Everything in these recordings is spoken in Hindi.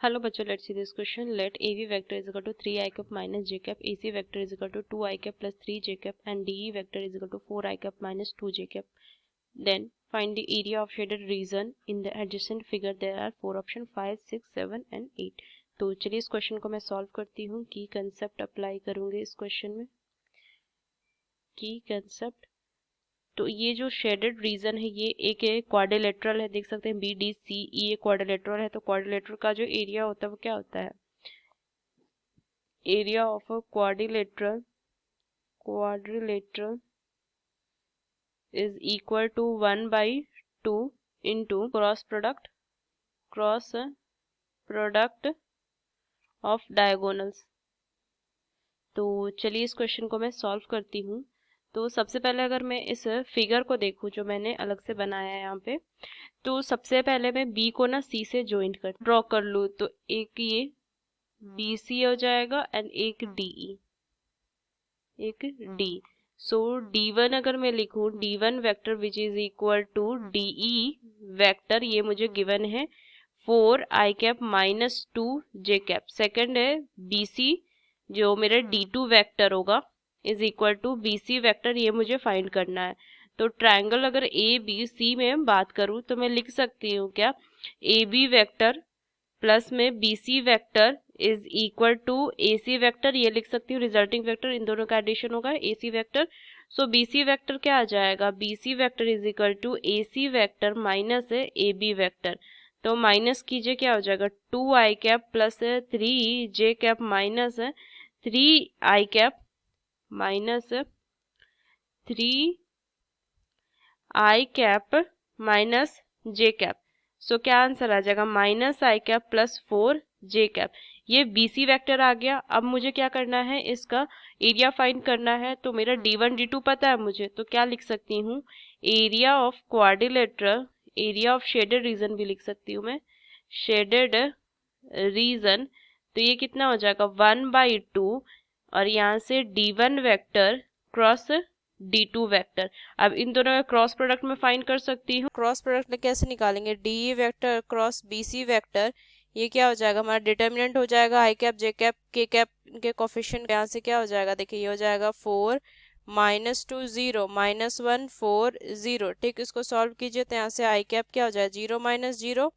Hello बच्चों, let's see this question. Let AV vector is equal to 3 I cap minus j cap, AC vector is equal to 2 I cap plus 3 j cap, and DE vector is equal to 4 I cap minus 2 j cap. Then find the area of shaded region in the adjacent figure. There are 4 options 5, 6, 7 and 8. तो चलिए इस क्वेश्चन को मैं सॉल्व करती हूँ. की कंसेप्ट अप्लाई करूँगी इस क्वेश्चन में. की कंसेप्ट, तो ये जो शेडेड रीजन है ये एक क्वाड्रिलेटरल है. देख सकते हैं बी डी सी ई ये क्वाड्रिलेटरल है. तो क्वाड्रिलेटरल का जो एरिया होता है वो क्या होता है? Area of a quadrilateral is equal to 1/2 into cross product of diagonals. तो चलिए इस क्वेश्चन को मैं सॉल्व करती हूँ. तो सबसे पहले अगर मैं इस फिगर को देखूं जो मैंने अलग से बनाया है यहाँ पे, तो सबसे पहले मैं बी को ना सी से ज्वाइन ड्रॉ कर लूँ. तो एक ये बी सी हो जाएगा एंड एक डी. सो D1 अगर मैं लिखूं, D1 vector which is equal to DE vector, ये मुझे गिवन है 4 I cap minus 2 J cap. Second है BC जो मेरा D2 वेक्टर होगा is equal to BC vector, ये मुझे फाइंड करना है. तो ट्रायंगल अगर ABC में बात करूं तो मैं लिख सकती हूँ क्या, AB वेक्टर प्लस में BC vector is equal to AC vector, ये लिख सकती हूँ रिजल्टिंग वेक्टर, इन दोनों का एडिशन होगा AC vector. So BC vector क्या आ जाएगा, BC vector is equal to AC vector minus AB vector. तो माइनस कीजिए क्या हो जाएगा 2 I cap plus 3 J cap minus 3 I cap minus 3 I cap minus J cap. So क्या आंसर आ जाएगा minus I cap plus 4 J cap. ये BC वेक्टर आ गया. अब मुझे क्या करना है, इसका एरिया फाइंड करना है. तो मेरा D1 D2 पता है मुझे, तो क्या लिख सकती हूँ, area of quadrilateral, area of shaded region भी लिख सकती हूँ मैं, शेडेड रीजन. तो ये कितना हो जाएगा 1/2 और यहाँ से D1 vector cross D2 vector. अब इन दोनों का क्रॉस प्रोडक्ट में फाइंड कर सकती हूँ. क्रॉस प्रोडक्ट में कैसे निकालेंगे, DE vector cross BC vector, ये क्या हो जाएगा हमारा डिटर्मिनेंट हो जाएगा I cap J cap K cap के कोफिशिएंट. यहाँ से क्या हो जाएगा, देखिए ये हो जाएगा 4 माइनस 2 0 माइनस 1 4 0. ठीक, इसको सॉल्व कीजिए तो यहाँ से I कैप क्या हो जाएगा 0 माइनस 0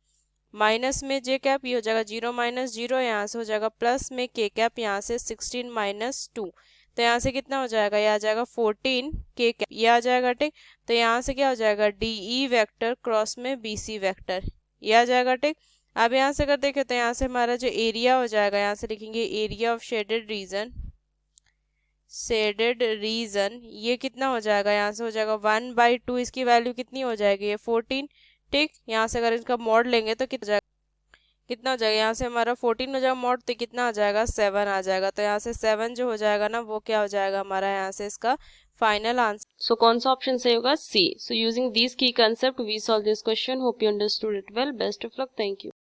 माइनस में J कैप, ये हो जाएगा 0 माइनस 0, यहाँ से हो जाएगा प्लस में K कैप, यहाँ से 16 माइनस 2. तो यहाँ से कितना हो जाएगा, ये आ जाएगा 14 K कैप, ये आ जाएगा. ठीक, तो यहाँ से क्या हो जाएगा DE वेक्टर क्रॉस में BC वेक्टर, ये आ जाएगा. ठीक, अब यहाँ से अगर देखें तो यहाँ से हमारा जो एरिया हो जाएगा, यहाँ से लिखेंगे एरिया ऑफ शेडेड रीजन, ये कितना हो जाएगा, यहाँ से हो जाएगा 1/2, इसकी वैल्यू कितनी हो जाएगी, ये 14. ठीक, यहाँ से अगर इसका मॉड लेंगे तो कितना हो जाएगा, यहाँ से हमारा 14 हो जाएगा मॉड, तो कितना आ जाएगा 7 आ जाएगा. तो यहाँ से 7 जो हो जाएगा ना वो क्या हो जाएगा हमारा यहाँ से इसका फाइनल आंसर. सो कौन सा ऑप्शन सही होगा, C. So using this key concept we solve this question. Hope you understood it well. Best of luck. Thank you.